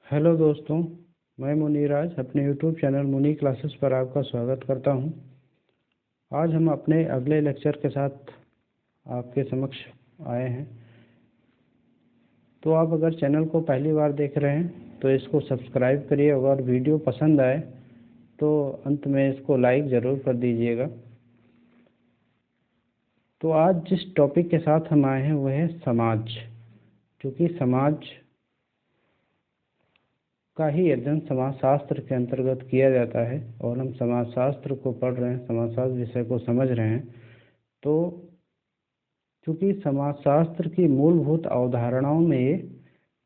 Hello दोस्तों, मैं मुनीराज अपने यूट्यूब चैनल मुनी क्लासेस पर आपका स्वागत करता हूं। आज हम अपने अगले लेक्चर के साथ आपके समक्ष आए हैं। तो आप अगर चैनल को पहली बार देख रहे हैं तो इसको सब्सक्राइब करिए। अगर वीडियो पसंद आए तो अंत में इसको लाइक ज़रूर कर दीजिएगा। तो आज जिस टॉपिक के साथ हम आए हैं वह है समाज। क्योंकि समाज का ही अध्ययन समाजशास्त्र के अंतर्गत किया जाता है और हम समाजशास्त्र को पढ़ रहे हैं, समाजशास्त्र विषय को समझ रहे हैं। तो चूँकि समाजशास्त्र की मूलभूत अवधारणाओं में ये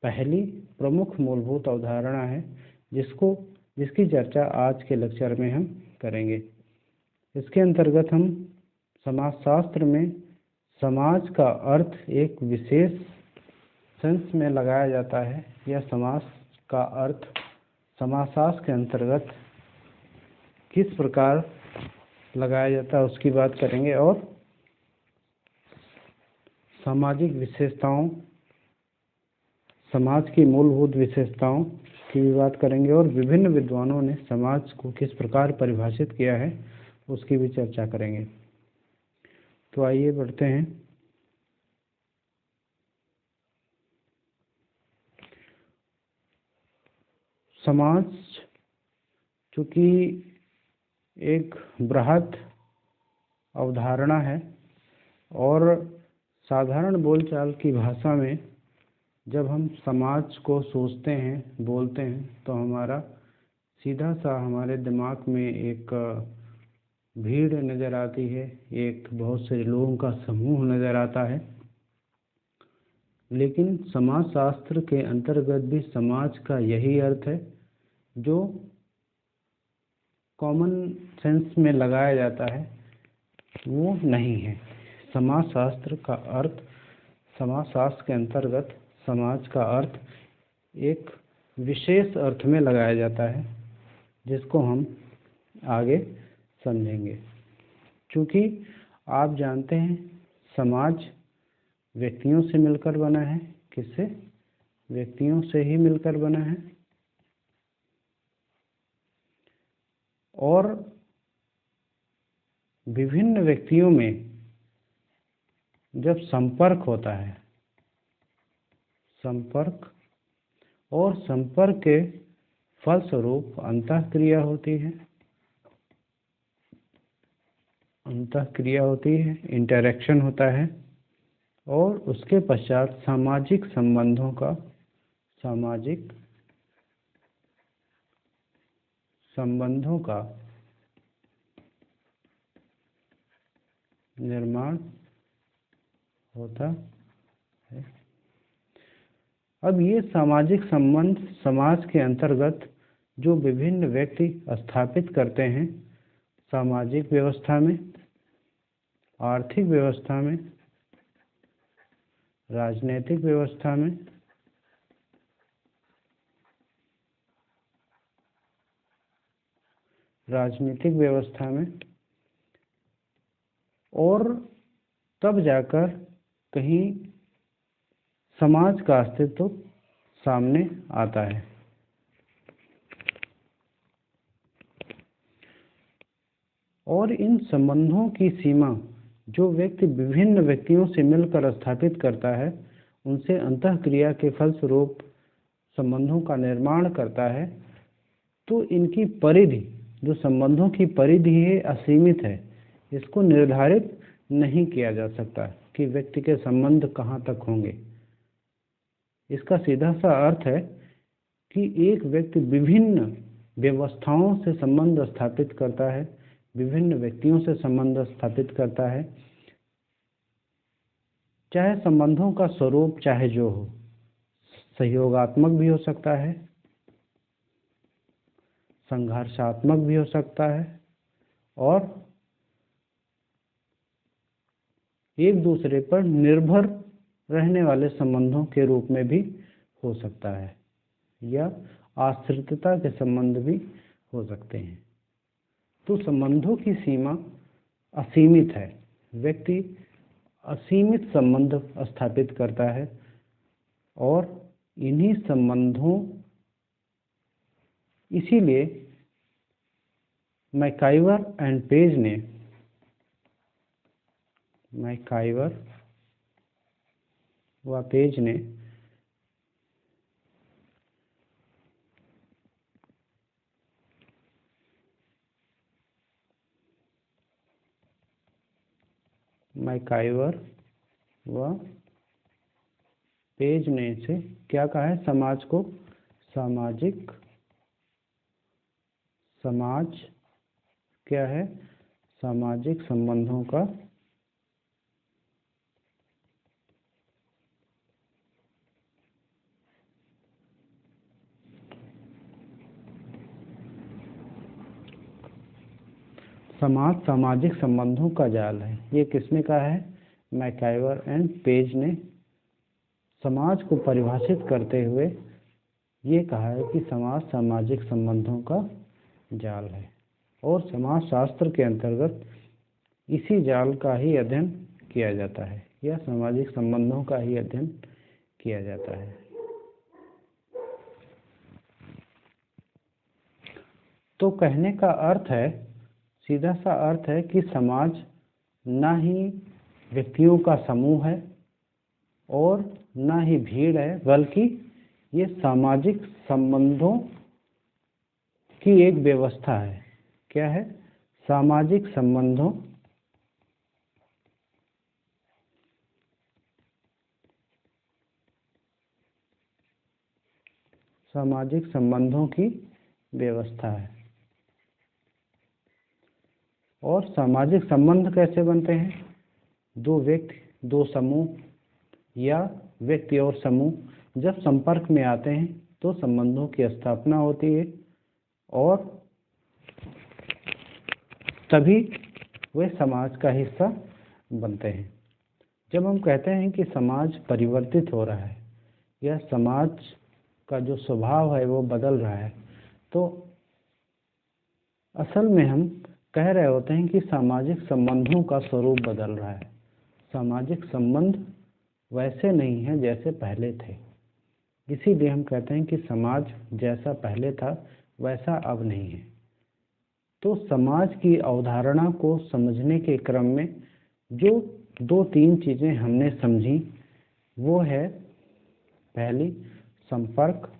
पहली प्रमुख मूलभूत अवधारणा है जिसकी चर्चा आज के लेक्चर में हम करेंगे। इसके अंतर्गत हम समाजशास्त्र में समाज का अर्थ एक विशेष सेंस में लगाया जाता है या समाज का अर्थ समाजशास्त्र के अंतर्गत किस प्रकार लगाया जाता है उसकी बात करेंगे और सामाजिक विशेषताओं, समाज की मूलभूत विशेषताओं की भी बात करेंगे और विभिन्न विद्वानों ने समाज को किस प्रकार परिभाषित किया है उसकी भी चर्चा करेंगे। तो आइए बढ़ते हैं। समाज चूँकि एक बृहद अवधारणा है और साधारण बोलचाल की भाषा में जब हम समाज को सोचते हैं, बोलते हैं, तो हमारा सीधा सा हमारे दिमाग में एक भीड़ नज़र आती है, एक बहुत से लोगों का समूह नज़र आता है। लेकिन समाजशास्त्र के अंतर्गत भी समाज का यही अर्थ है जो कॉमन सेंस में लगाया जाता है वो नहीं है। समाजशास्त्र का अर्थ, समाजशास्त्र के अंतर्गत समाज का अर्थ एक विशेष अर्थ में लगाया जाता है जिसको हम आगे समझेंगे। क्योंकि आप जानते हैं समाज व्यक्तियों से मिलकर बना है। किससे? व्यक्तियों से ही मिलकर बना है। और विभिन्न व्यक्तियों में जब संपर्क होता है, संपर्क और संपर्क के फलस्वरूप अंतःक्रिया होती है, अंतःक्रिया होती है, इंटरैक्शन होता है और उसके पश्चात सामाजिक संबंधों का, सामाजिक संबंधों का निर्माण होता है। अब ये सामाजिक संबंध समाज के अंतर्गत जो विभिन्न व्यक्ति स्थापित करते हैं, सामाजिक व्यवस्था में, आर्थिक व्यवस्था में, राजनीतिक व्यवस्था में, राजनीतिक व्यवस्था में, और तब जाकर कहीं समाज का अस्तित्व सामने आता है। और इन संबंधों की सीमा जो व्यक्ति विभिन्न व्यक्तियों से मिलकर स्थापित करता है, उनसे अंतःक्रिया के फलस्वरूप संबंधों का निर्माण करता है। तो इनकी परिधि, जो संबंधों की परिधि है, असीमित है। इसको निर्धारित नहीं किया जा सकता कि व्यक्ति के संबंध कहाँ तक होंगे। इसका सीधा सा अर्थ है कि एक व्यक्ति विभिन्न व्यवस्थाओं से संबंध स्थापित करता है, विभिन्न व्यक्तियों से संबंध स्थापित करता है, चाहे संबंधों का स्वरूप चाहे जो हो, सहयोगात्मक भी हो सकता है, संघर्षात्मक भी हो सकता है और एक दूसरे पर निर्भर रहने वाले संबंधों के रूप में भी हो सकता है या आश्रितता के संबंध भी हो सकते हैं। तो संबंधों की सीमा असीमित है। व्यक्ति असीमित संबंध स्थापित करता है और इन्हीं संबंधों इसीलिए मैकाइवर एंड पेज ने मैकाइवर व पेज ने मैकाइवर व पेज ने इसे क्या कहा है, समाज को समाज क्या है, सामाजिक संबंधों का समाज सामाजिक संबंधों का जाल है। ये किसने कहा है, मैकाइवर एंड पेज ने समाज को परिभाषित करते हुए ये कहा है कि समाज सामाजिक संबंधों का जाल है और समाज शास्त्र के अंतर्गत इसी जाल का ही अध्ययन किया जाता है या सामाजिक संबंधों का ही अध्ययन किया जाता है। तो कहने का अर्थ है, सीधा सा अर्थ है कि समाज ना ही व्यक्तियों का समूह है और ना ही भीड़ है, बल्कि ये सामाजिक संबंधों की एक व्यवस्था है। क्या है, सामाजिक संबंधों की व्यवस्था है। और सामाजिक संबंध कैसे बनते हैं, दो व्यक्ति, दो समूह या व्यक्ति और समूह जब संपर्क में आते हैं तो संबंधों की स्थापना होती है और तभी वे समाज का हिस्सा बनते हैं। जब हम कहते हैं कि समाज परिवर्तित हो रहा है या समाज का जो स्वभाव है वो बदल रहा है, तो असल में हम कह रहे होते हैं कि सामाजिक संबंधों का स्वरूप बदल रहा है। सामाजिक संबंध वैसे नहीं है जैसे पहले थे, इसीलिए हम कहते हैं कि समाज जैसा पहले था वैसा अब नहीं है। तो समाज की अवधारणा को समझने के क्रम में जो दो तीन चीज़ें हमने समझी, वो है पहली संपर्क,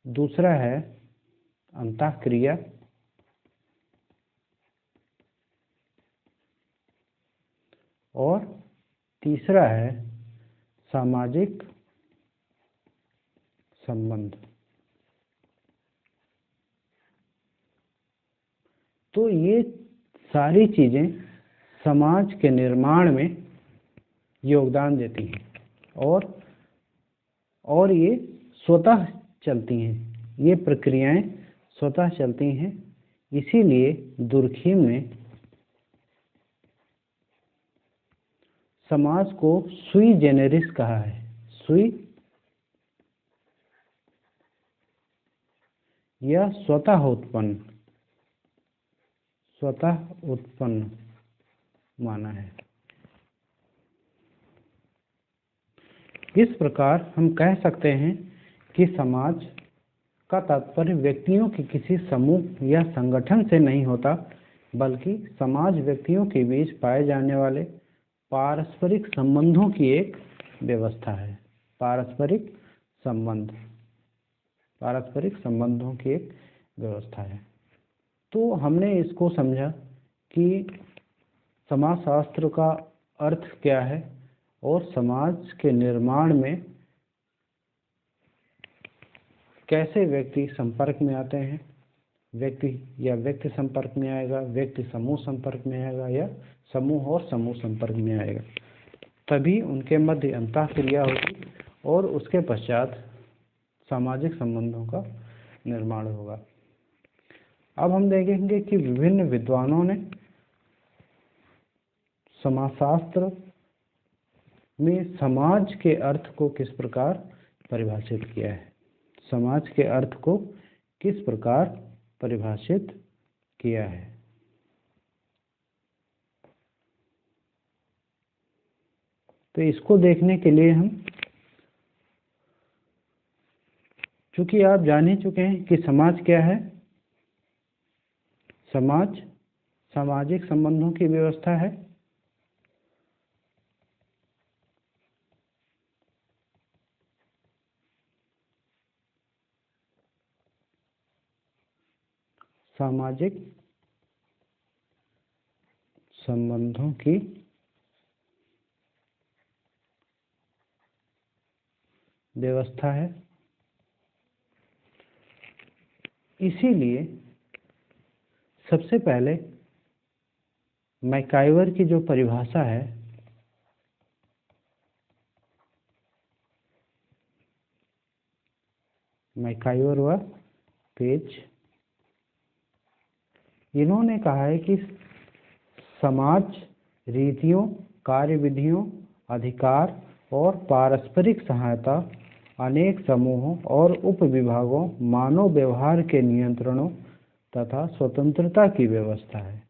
दूसरा है अंतःक्रिया और तीसरा है सामाजिक संबंध। तो ये सारी चीज़ें समाज के निर्माण में योगदान देती हैं और ये स्वतः चलती हैं, ये प्रक्रियाएं स्वतः चलती हैं। इसीलिए दुर्खीम ने समाज को सुई जेनेरिस कहा है। सुई या स्वतः उत्पन्न माना है। इस प्रकार हम कह सकते हैं कि समाज का तात्पर्य व्यक्तियों के किसी समूह या संगठन से नहीं होता, बल्कि समाज व्यक्तियों के बीच पाए जाने वाले पारस्परिक संबंधों की एक व्यवस्था है। पारस्परिक संबंधों की एक व्यवस्था है। तो हमने इसको समझा कि समाजशास्त्र का अर्थ क्या है और समाज के निर्माण में कैसे व्यक्ति संपर्क में आते हैं। व्यक्ति संपर्क में आएगा, व्यक्ति समूह संपर्क में आएगा या समूह और समूह संपर्क में आएगा, तभी उनके मध्य अंतःक्रिया होगी और उसके पश्चात सामाजिक संबंधों का निर्माण होगा। अब हम देखेंगे कि विभिन्न विद्वानों ने समाजशास्त्र में समाज के अर्थ को किस प्रकार परिभाषित किया है। समाज के अर्थ को किस प्रकार परिभाषित किया है। तो इसको देखने के लिए हम चूंकि आप जान ही चुके हैं कि समाज क्या है। समाज सामाजिक संबंधों की व्यवस्था है। सामाजिक संबंधों की व्यवस्था है। इसीलिए सबसे पहले मैकाइवर की जो परिभाषा है, मैकाइवर व पेज, इन्होंने कहा है कि समाज रीतियों, कार्यविधियों, अधिकार और पारस्परिक सहायता, अनेक समूहों और उपविभागों, मानव व्यवहार के नियंत्रणों तथा स्वतंत्रता की व्यवस्था है।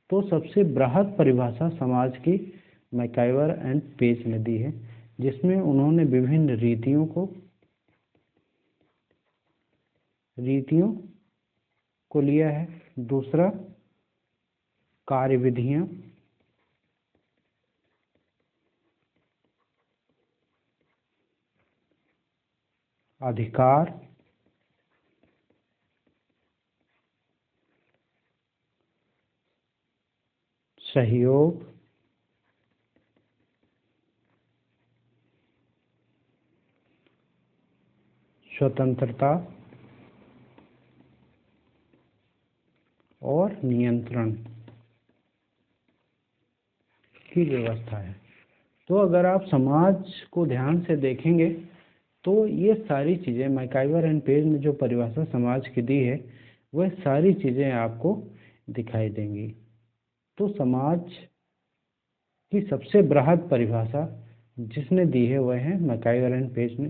तो सबसे बृहद परिभाषा समाज की मैकाइवर एंड पेज ने दी है, जिसमें उन्होंने विभिन्न रीतियों को लिया है। दूसरा, कार्यविधियां, अधिकार, सहयोग, स्वतंत्रता और नियंत्रण की व्यवस्था है। तो अगर आप समाज को ध्यान से देखेंगे तो ये सारी चीज़ें मैकाइवर एंड पेज ने जो परिभाषा समाज की दी है, वह सारी चीज़ें आपको दिखाई देंगी। तो समाज की सबसे बृहद परिभाषा जिसने दी है वह है मैकाइवर एंड पेज ने,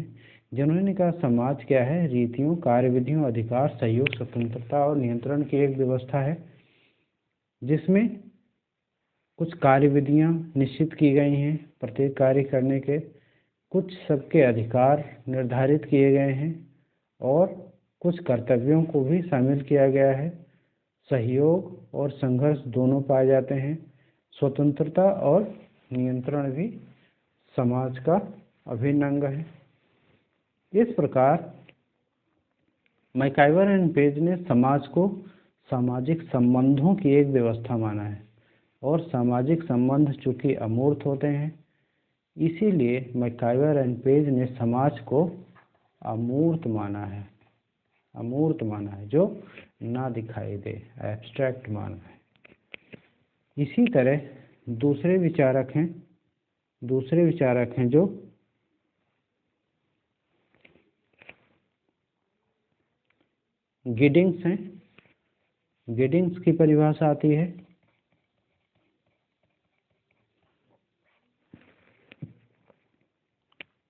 जिन्होंने कहा समाज क्या है, रीतियों, कार्यविधियों, अधिकार, सहयोग, स्वतंत्रता और नियंत्रण की एक व्यवस्था है, जिसमें कुछ कार्यविधियां निश्चित की गई हैं प्रत्येक कार्य करने के, कुछ सबके अधिकार निर्धारित किए गए हैं और कुछ कर्तव्यों को भी शामिल किया गया है। सहयोग और संघर्ष दोनों पाए जाते हैं। स्वतंत्रता और नियंत्रण भी समाज का अभिन्न अंग है। इस प्रकार मैकाइवर एंड पेज ने समाज को सामाजिक संबंधों की एक व्यवस्था माना है, और सामाजिक संबंध चूंकि अमूर्त होते हैं, इसीलिए मैकाइवर एंड पेज ने समाज को अमूर्त माना है। अमूर्त माना है, जो ना दिखाई दे, एब्स्ट्रैक्ट माना है। इसी तरह दूसरे विचारक हैं जो गिडिंग्स हैं। गिडिंग्स की परिभाषा आती है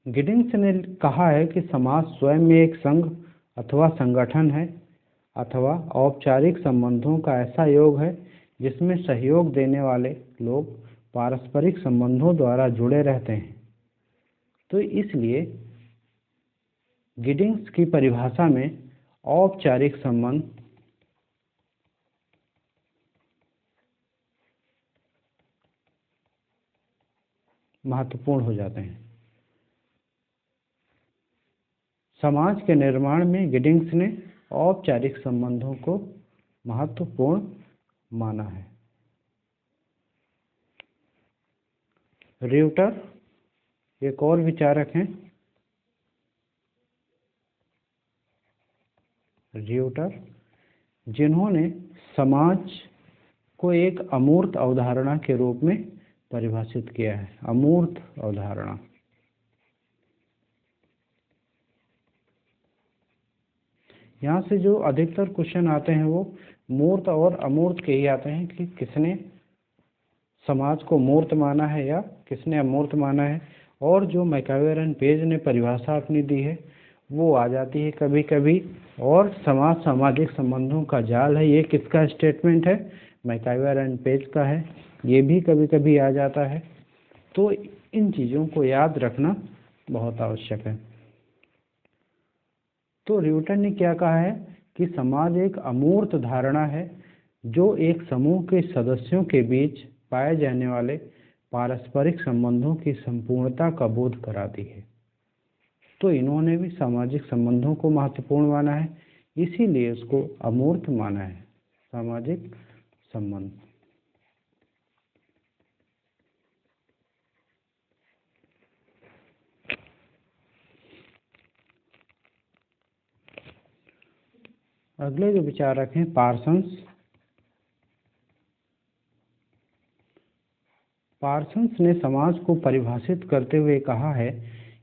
गिडिंग्स ने कहा है कि समाज स्वयं में एक संघ अथवा संगठन है अथवा औपचारिक संबंधों का ऐसा योग है जिसमें सहयोग देने वाले लोग पारस्परिक संबंधों द्वारा जुड़े रहते हैं। तो इसलिए गिडिंग्स की परिभाषा में औपचारिक संबंध महत्वपूर्ण हो जाते हैं। समाज के निर्माण में गिडिंग्स ने औपचारिक संबंधों को महत्वपूर्ण माना है। र्यूटर एक और विचारक हैं। र्यूटर, जिन्होंने समाज को एक अमूर्त अवधारणा के रूप में परिभाषित किया है। अमूर्त अवधारणा, यहाँ से जो अधिकतर क्वेश्चन आते हैं वो मूर्त और अमूर्त के ही आते हैं कि किसने समाज को मूर्त माना है या किसने अमूर्त माना है। और जो मैकाइवर एंड पेज ने परिभाषा अपनी दी है वो आ जाती है कभी कभी। और समाज सामाजिक संबंधों का जाल है, ये किसका स्टेटमेंट है, मैकाइवर एंड पेज का है, ये भी कभी कभी आ जाता है। तो इन चीज़ों को याद रखना बहुत आवश्यक है। तो रिवटर ने क्या कहा है कि समाज एक अमूर्त धारणा है जो एक समूह के सदस्यों के बीच पाए जाने वाले पारस्परिक संबंधों की संपूर्णता का बोध कराती है। तो इन्होंने भी सामाजिक संबंधों को महत्वपूर्ण माना है, इसीलिए उसको अमूर्त माना है, सामाजिक संबंध। अगले जो विचारक हैं पार्सन्स। पार्सन्स ने समाज को परिभाषित करते हुए कहा है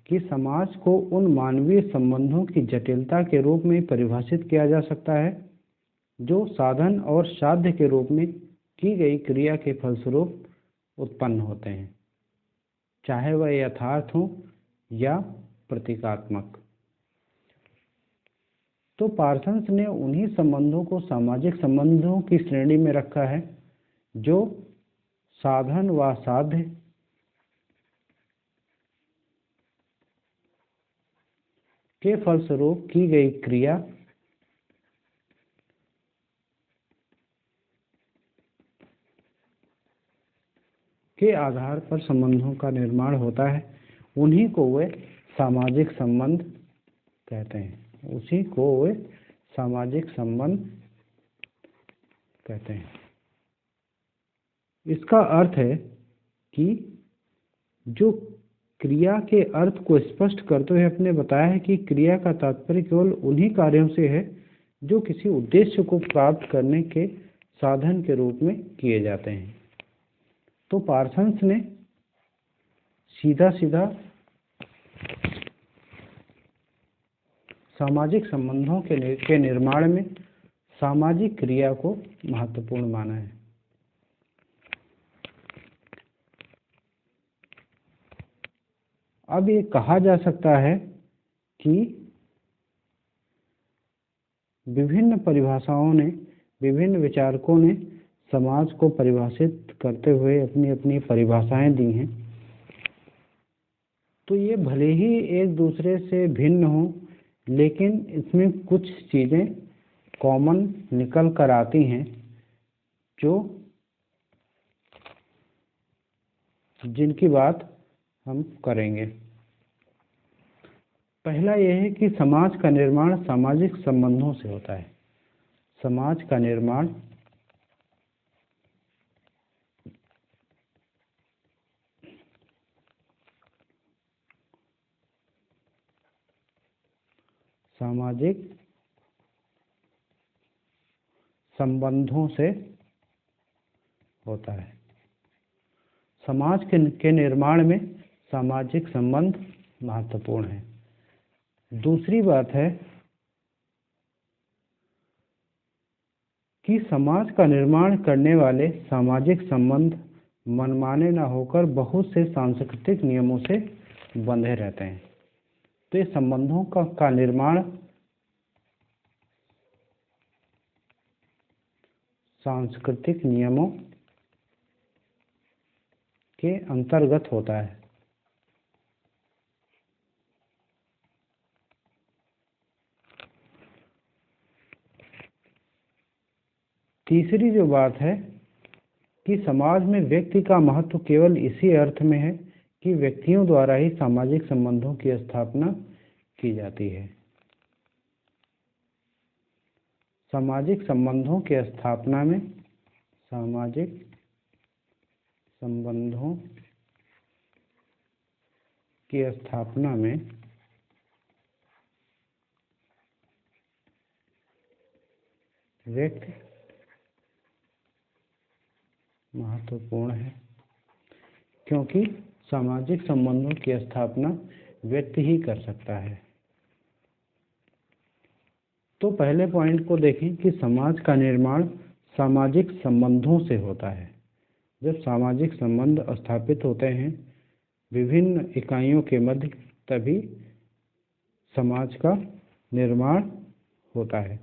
कि समाज को उन मानवीय संबंधों की जटिलता के रूप में परिभाषित किया जा सकता है जो साधन और साध्य के रूप में की गई क्रिया के फलस्वरूप उत्पन्न होते हैं, चाहे वह यथार्थ हो या प्रतीकात्मक। तो पार्सन्स ने उन्हीं संबंधों को सामाजिक संबंधों की श्रेणी में रखा है जो साधन व साध्य के फलस्वरूप की गई क्रिया के आधार पर संबंधों का निर्माण होता है, उन्हीं को वे सामाजिक संबंध कहते हैं। उसी को वे सामाजिक संबंध कहते हैं। इसका अर्थ है कि जो क्रिया के अर्थ को स्पष्ट करते हुए अपने बताया है कि क्रिया का तात्पर्य केवल उन्हीं कार्यों से है जो किसी उद्देश्य को प्राप्त करने के साधन के रूप में किए जाते हैं। तो पार्सन्स ने सीधा सीधा सामाजिक संबंधों के निर्माण में सामाजिक क्रिया को महत्वपूर्ण माना है। अब ये कहा जा सकता है कि विभिन्न परिभाषाओं ने, विभिन्न विचारकों ने समाज को परिभाषित करते हुए अपनी अपनी परिभाषाएं दी हैं। तो ये भले ही एक दूसरे से भिन्न हो, लेकिन इसमें कुछ चीज़ें कॉमन निकल कर आती हैं जो जिनकी बात हम करेंगे। पहला यह है कि समाज का निर्माण सामाजिक संबंधों से होता है। समाज का निर्माण सामाजिक संबंधों से होता है। समाज के निर्माण में सामाजिक संबंध महत्वपूर्ण है। दूसरी बात है कि समाज का निर्माण करने वाले सामाजिक संबंध मनमाने न होकर बहुत से सांस्कृतिक नियमों से बंधे रहते हैं। तो ये संबंधों का निर्माण सांस्कृतिक नियमों के अंतर्गत होता है। तीसरी जो बात है कि समाज में व्यक्ति का महत्व केवल इसी अर्थ में है कि व्यक्तियों द्वारा ही सामाजिक संबंधों की स्थापना की जाती है। सामाजिक संबंधों की स्थापना में, सामाजिक संबंधों की स्थापना में व्यक्ति महत्वपूर्ण है, क्योंकि सामाजिक संबंधों की स्थापना व्यक्ति ही कर सकता है। तो पहले पॉइंट को देखें कि समाज का निर्माण सामाजिक संबंधों से होता है। जब सामाजिक संबंध स्थापित होते हैं विभिन्न इकाइयों के मध्य, तभी समाज का निर्माण होता है।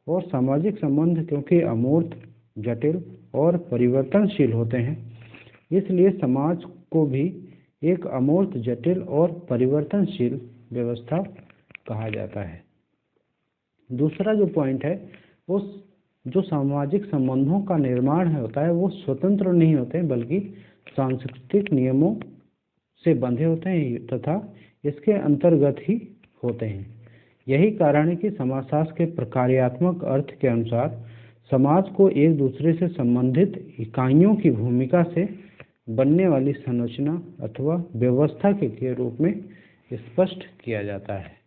और सामाजिक संबंध क्योंकि अमूर्त, जटिल और परिवर्तनशील होते हैं, इसलिए समाज को भी एक अमूर्त, जटिल और परिवर्तनशील व्यवस्था कहा जाता है। दूसरा जो पॉइंट है, उस जो सामाजिक संबंधों का निर्माण है होता है वो स्वतंत्र नहीं होते बल्कि सांस्कृतिक नियमों से बंधे होते हैं तथा इसके अंतर्गत ही होते हैं। यही कारण है कि समाजशास्त्र के प्रकार्यात्मक अर्थ के अनुसार समाज को एक दूसरे से संबंधित इकाइयों की भूमिका से बनने वाली संरचना अथवा व्यवस्था के रूप में स्पष्ट किया जाता है।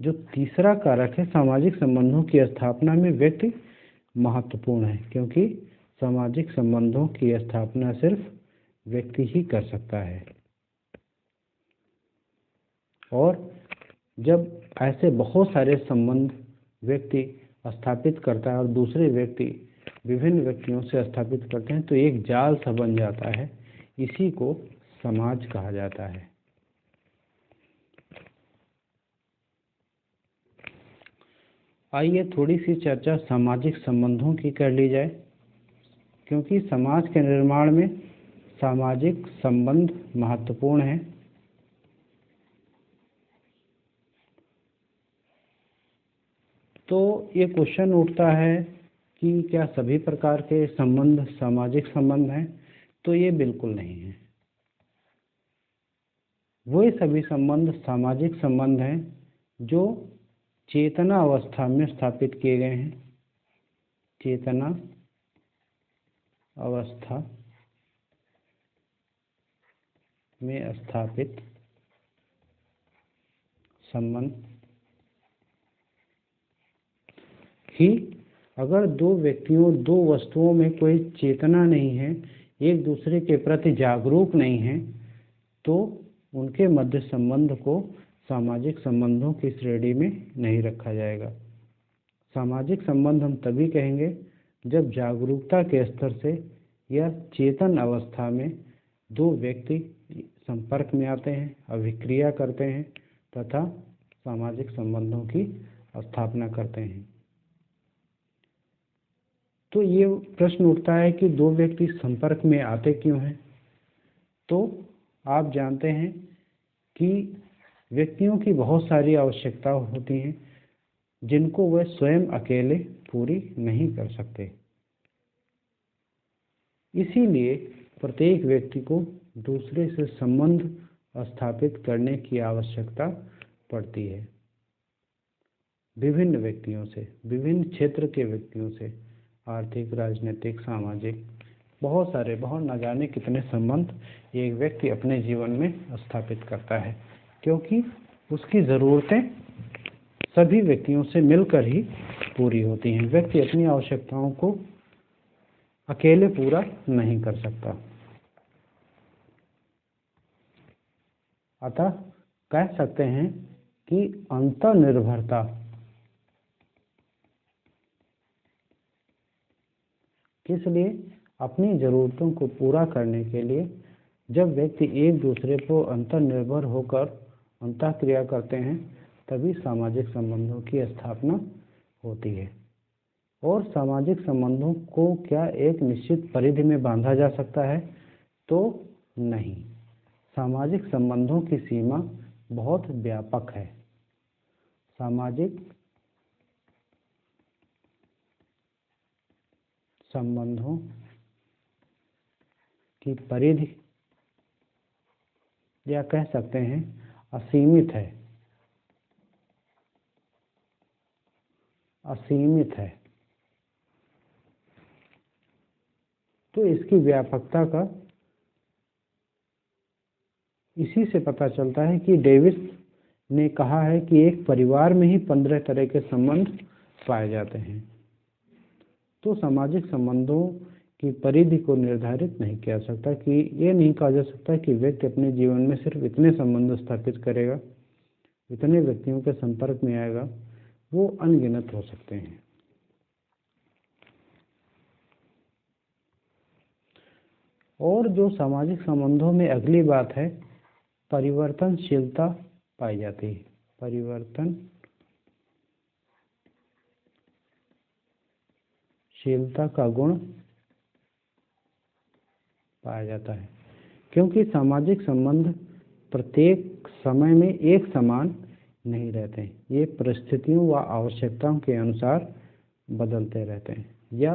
जो तीसरा कारक है, सामाजिक संबंधों की स्थापना में व्यक्ति महत्वपूर्ण है, क्योंकि सामाजिक संबंधों की स्थापना सिर्फ व्यक्ति ही कर सकता है। और जब ऐसे बहुत सारे संबंध व्यक्ति स्थापित करता है और दूसरे व्यक्ति विभिन्न व्यक्तियों से स्थापित करते हैं तो एक जाल सा बन जाता है, इसी को समाज कहा जाता है। आइए थोड़ी सी चर्चा सामाजिक संबंधों की कर ली जाए, क्योंकि समाज के निर्माण में सामाजिक संबंध महत्वपूर्ण हैं। तो ये क्वेश्चन उठता है कि क्या सभी प्रकार के संबंध सामाजिक संबंध हैं? तो ये बिल्कुल नहीं है। वो सभी संबंध सामाजिक संबंध हैं जो चेतना अवस्था में स्थापित किए गए हैं। चेतना अवस्था में स्थापित संबंध ही, अगर दो व्यक्तियों दो वस्तुओं में कोई चेतना नहीं है, एक दूसरे के प्रति जागरूक नहीं है, तो उनके मध्य संबंध को सामाजिक संबंधों की श्रेणी में नहीं रखा जाएगा। सामाजिक संबंध हम तभी कहेंगे जब जागरूकता के स्तर से या चेतन अवस्था में दो व्यक्ति संपर्क में आते हैं, अभिक्रिया करते हैं तथा सामाजिक संबंधों की स्थापना करते हैं। तो ये प्रश्न उठता है कि दो व्यक्ति संपर्क में आते क्यों हैं? तो आप जानते हैं कि व्यक्तियों की बहुत सारी आवश्यकता होती हैं जिनको वह स्वयं अकेले पूरी नहीं कर सकते। इसीलिए प्रत्येक व्यक्ति को दूसरे से संबंध स्थापित करने की आवश्यकता पड़ती है। विभिन्न व्यक्तियों से, विभिन्न क्षेत्र के व्यक्तियों से, आर्थिक, राजनीतिक, सामाजिक, बहुत न जाने कितने संबंध एक व्यक्ति अपने जीवन में स्थापित करता है, क्योंकि उसकी ज़रूरतें सभी व्यक्तियों से मिलकर ही पूरी होती हैं। व्यक्ति अपनी आवश्यकताओं को अकेले पूरा नहीं कर सकता। अतः कह सकते हैं कि अंतर्निर्भरता किस लिए? अपनी ज़रूरतों को पूरा करने के लिए जब व्यक्ति एक दूसरे पर अंतर्निर्भर होकर अंतःक्रिया करते हैं तभी सामाजिक संबंधों की स्थापना होती है। और सामाजिक संबंधों को क्या एक निश्चित परिधि में बांधा जा सकता है? तो नहीं। सामाजिक संबंधों की सीमा बहुत व्यापक है। सामाजिक संबंधों की परिधि, या कह सकते हैं असीमित है। असीमित है। तो इसकी व्यापकता का इसी से पता चलता है कि डेविस ने कहा है कि एक परिवार में ही 15 तरह के संबंध पाए जाते हैं। तो सामाजिक संबंधों की परिधि को निर्धारित नहीं किया जा सकता, कि ये नहीं कहा जा सकता कि व्यक्ति अपने जीवन में सिर्फ इतने संबंध स्थापित करेगा, इतने व्यक्तियों के संपर्क में आएगा। वो अनगिनत हो सकते हैं। और जो सामाजिक संबंधों में अगली बात है, परिवर्तनशीलता पाई जाती है। परिवर्तनशीलता का गुण पाया जाता है, क्योंकि सामाजिक संबंध प्रत्येक समय में एक समान नहीं रहते। ये परिस्थितियों व आवश्यकताओं के अनुसार बदलते रहते हैं, या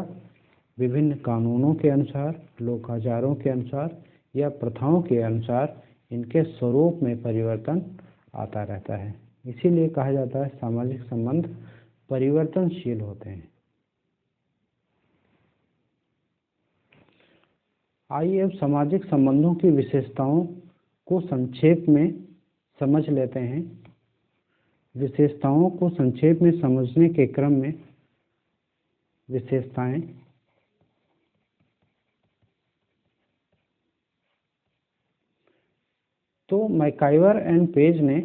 विभिन्न कानूनों के अनुसार, लोकाचारों के अनुसार या प्रथाओं के अनुसार इनके स्वरूप में परिवर्तन आता रहता है। इसीलिए कहा जाता है सामाजिक संबंध परिवर्तनशील होते हैं। आइए अब सामाजिक संबंधों की विशेषताओं को संक्षेप में समझ लेते हैं। विशेषताओं को संक्षेप में समझने के क्रम में विशेषताएं तो मैकाइवर एंड पेज ने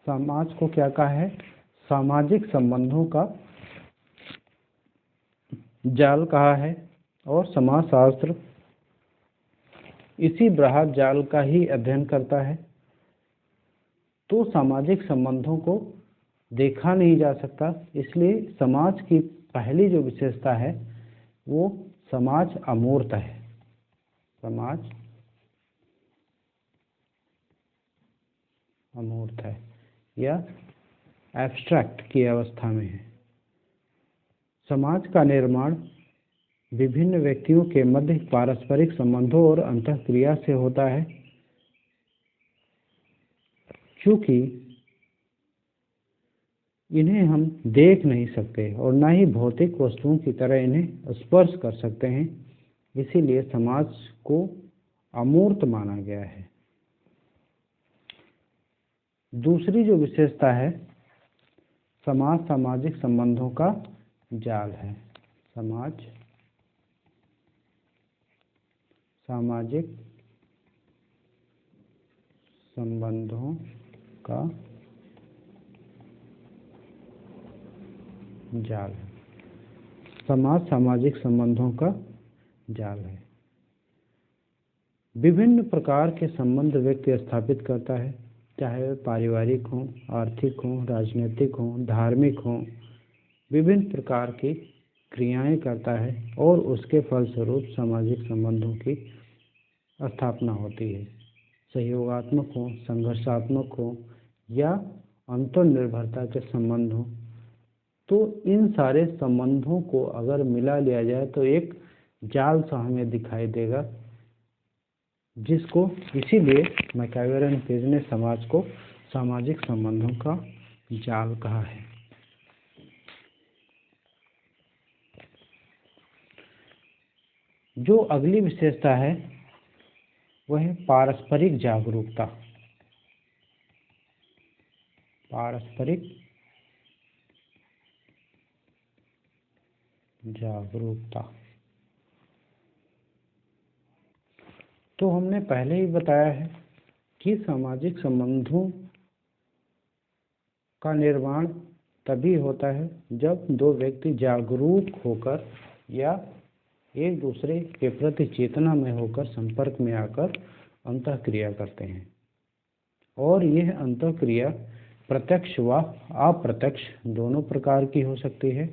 समाज को क्या कहा है? सामाजिक संबंधों का जाल कहा है, और समाजशास्त्र इसी बृहद जाल का ही अध्ययन करता है। तो सामाजिक संबंधों को देखा नहीं जा सकता, इसलिए समाज की पहली जो विशेषता है वो समाज अमूर्त है। समाज अमूर्त है या एब्स्ट्रैक्ट की अवस्था में है। समाज का निर्माण विभिन्न व्यक्तियों के मध्य पारस्परिक संबंधों और अंतःक्रिया से होता है। क्योंकि इन्हें हम देख नहीं सकते और न ही भौतिक वस्तुओं की तरह इन्हें स्पर्श कर सकते हैं, इसीलिए समाज को अमूर्त माना गया है। दूसरी जो विशेषता है, समाज सामाजिक संबंधों का जाल है। समाज सामाजिक संबंधों का जाल है। समाज सामाजिक संबंधों का जाल है। विभिन्न प्रकार के संबंध व्यक्ति स्थापित करता है, चाहे वे पारिवारिक हों, आर्थिक हों, राजनीतिक हों, धार्मिक हों। विभिन्न प्रकार की क्रियाएं करता है और उसके फलस्वरूप सामाजिक संबंधों की स्थापना होती है। सहयोगात्मक हो, संघर्षात्मक हो या अंतर्निर्भरता के संबंध हो, तो इन सारे संबंधों को अगर मिला लिया जाए तो एक जाल सा हमें दिखाई देगा, जिसको इसीलिए मैकाइवर एंड पेज ने समाज को सामाजिक संबंधों का जाल कहा है। जो अगली विशेषता है वह है पारस्परिक जागरूकता। पारस्परिक जागरूकता तो हमने पहले ही बताया है कि सामाजिक संबंधों का निर्माण तभी होता है जब दो व्यक्ति जागरूक होकर या एक दूसरे के प्रति चेतना में होकर संपर्क में आकर अंतःक्रिया करते हैं। और यह अंतःक्रिया प्रत्यक्ष व अप्रत्यक्ष दोनों प्रकार की हो सकती है।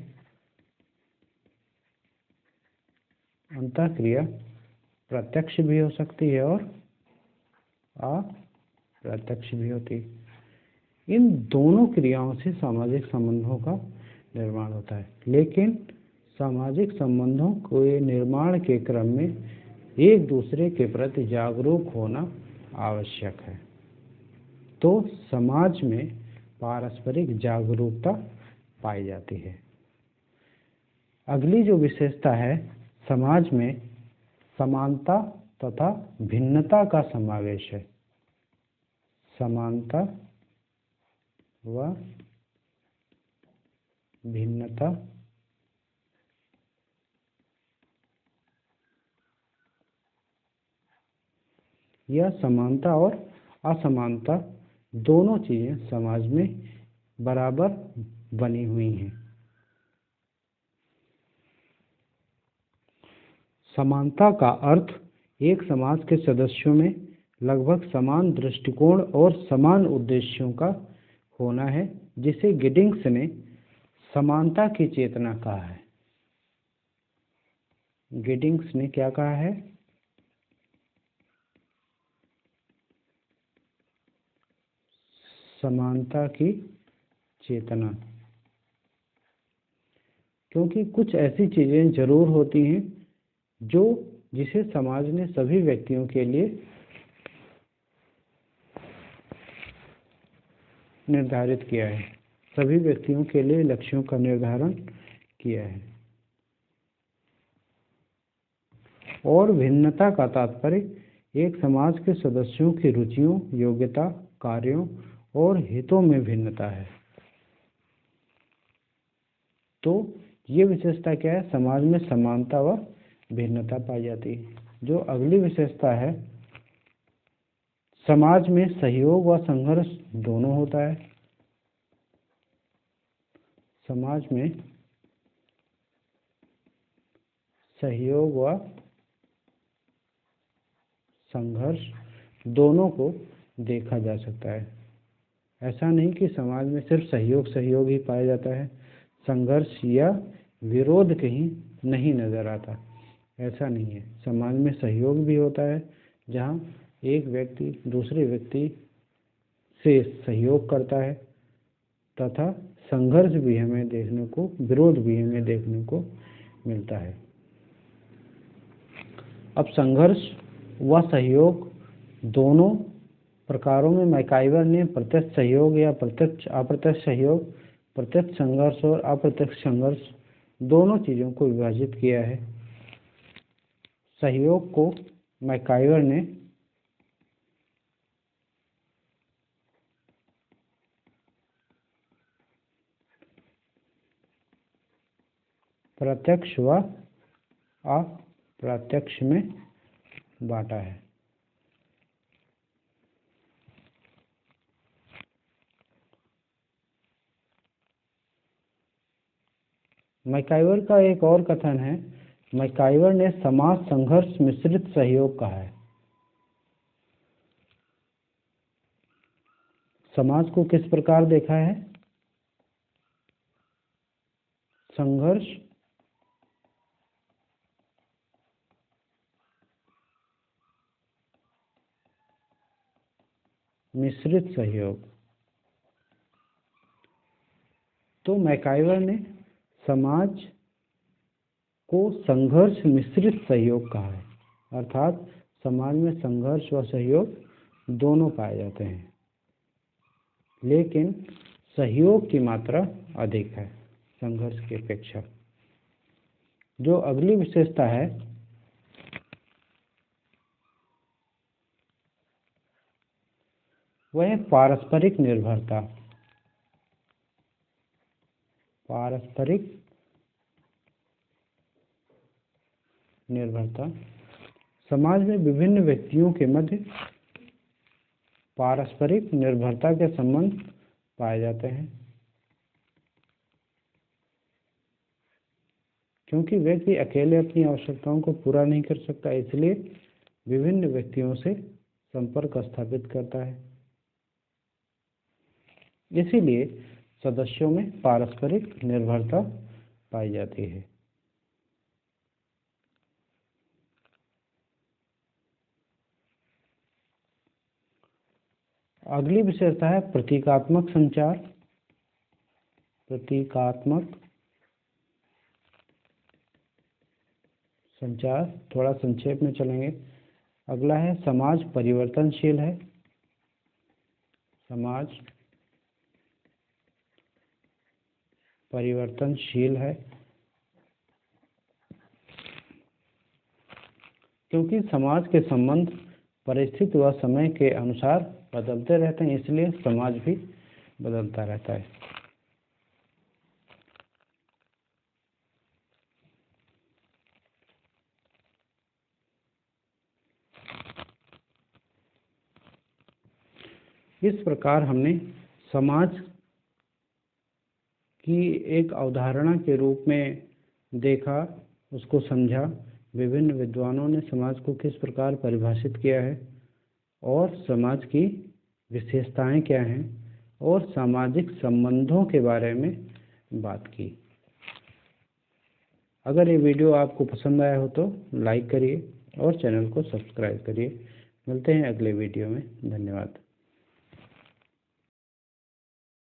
अंतःक्रिया प्रत्यक्ष भी हो सकती है और अप्रत्यक्ष भी होती है। इन दोनों क्रियाओं से सामाजिक संबंधों का निर्माण होता है, लेकिन सामाजिक संबंधों के निर्माण के क्रम में एक दूसरे के प्रति जागरूक होना आवश्यक है। तो समाज में पारस्परिक जागरूकता पाई जाती है। अगली जो विशेषता है, समाज में समानता तथा भिन्नता का समावेश है। समानता व भिन्नता या समानता और असमानता दोनों चीजें समाज में बराबर बनी हुई हैं। समानता का अर्थ एक समाज के सदस्यों में लगभग समान दृष्टिकोण और समान उद्देश्यों का होना है, जिसे गिडिंग्स ने समानता की चेतना कहा है। गिडिंग्स ने क्या कहा है? समानता की चेतना, क्योंकि कुछ ऐसी चीज़ें जरूर होती हैं जिसे समाज ने सभी व्यक्तियों के लिए निर्धारित किया है, सभी व्यक्तियों के लिए लक्ष्यों का निर्धारण किया है। और भिन्नता का तात्पर्य एक समाज के सदस्यों की रुचियों, योग्यता, कार्यों और हितों में भिन्नता है। तो ये विशेषता क्या है? समाज में समानता व भिन्नता पाई जाती है। जो अगली विशेषता है, समाज में सहयोग व संघर्ष दोनों होता है। समाज में सहयोग व संघर्ष दोनों को देखा जा सकता है। ऐसा नहीं कि समाज में सिर्फ सहयोग ही पाया जाता है, संघर्ष या विरोध कहीं नहीं नजर आता, ऐसा नहीं है। समाज में सहयोग भी होता है, जहाँ एक व्यक्ति दूसरे व्यक्ति से सहयोग करता है, तथा संघर्ष भी हमें देखने को, विरोध भी हमें देखने को मिलता है। अब संघर्ष व सहयोग दोनों प्रकारों में मैकाइवर ने प्रत्यक्ष सहयोग या प्रत्यक्ष अप्रत्यक्ष सहयोग, प्रत्यक्ष संघर्ष और अप्रत्यक्ष संघर्ष दोनों चीज़ों को विभाजित किया है। सहयोग को मैकाइवर ने प्रत्यक्ष व अप्रत्यक्ष में बांटा है। मैकाइवर का एक और कथन है, मैकाइवर ने समाज संघर्ष मिश्रित सहयोग कहा है। समाज को किस प्रकार देखा है? संघर्ष मिश्रित सहयोग। तो मैकाइवर ने समाज को संघर्ष मिश्रित सहयोग कहा है, अर्थात समाज में संघर्ष व सहयोग दोनों पाए जाते हैं, लेकिन सहयोग की मात्रा अधिक है संघर्ष की अपेक्षा। जो अगली विशेषता है, वह है पारस्परिक निर्भरता। पारस्परिक निर्भरता, समाज में विभिन्न व्यक्तियों के मध्य पारस्परिक निर्भरता के संबंध पाए जाते हैं, क्योंकि व्यक्ति अकेले अपनी आवश्यकताओं को पूरा नहीं कर सकता, इसलिए विभिन्न व्यक्तियों से संपर्क स्थापित करता है। इसीलिए सदस्यों में पारस्परिक निर्भरता पाई जाती है। अगली विशेषता है प्रतीकात्मक संचार। प्रतीकात्मक संचार, थोड़ा संक्षेप में चलेंगे। अगला है समाज परिवर्तनशील है। समाज परिवर्तनशील है क्योंकि समाज के संबंध परिस्थिति व समय के अनुसार बदलते रहते हैं, इसलिए समाज भी बदलता रहता है। इस प्रकार हमने समाज की एक अवधारणा के रूप में देखा, उसको समझा। विभिन्न विद्वानों ने समाज को किस प्रकार परिभाषित किया है और समाज की विशेषताएं क्या हैं और सामाजिक संबंधों के बारे में बात की। अगर ये वीडियो आपको पसंद आया हो तो लाइक करिए और चैनल को सब्सक्राइब करिए। मिलते हैं अगले वीडियो में। धन्यवाद।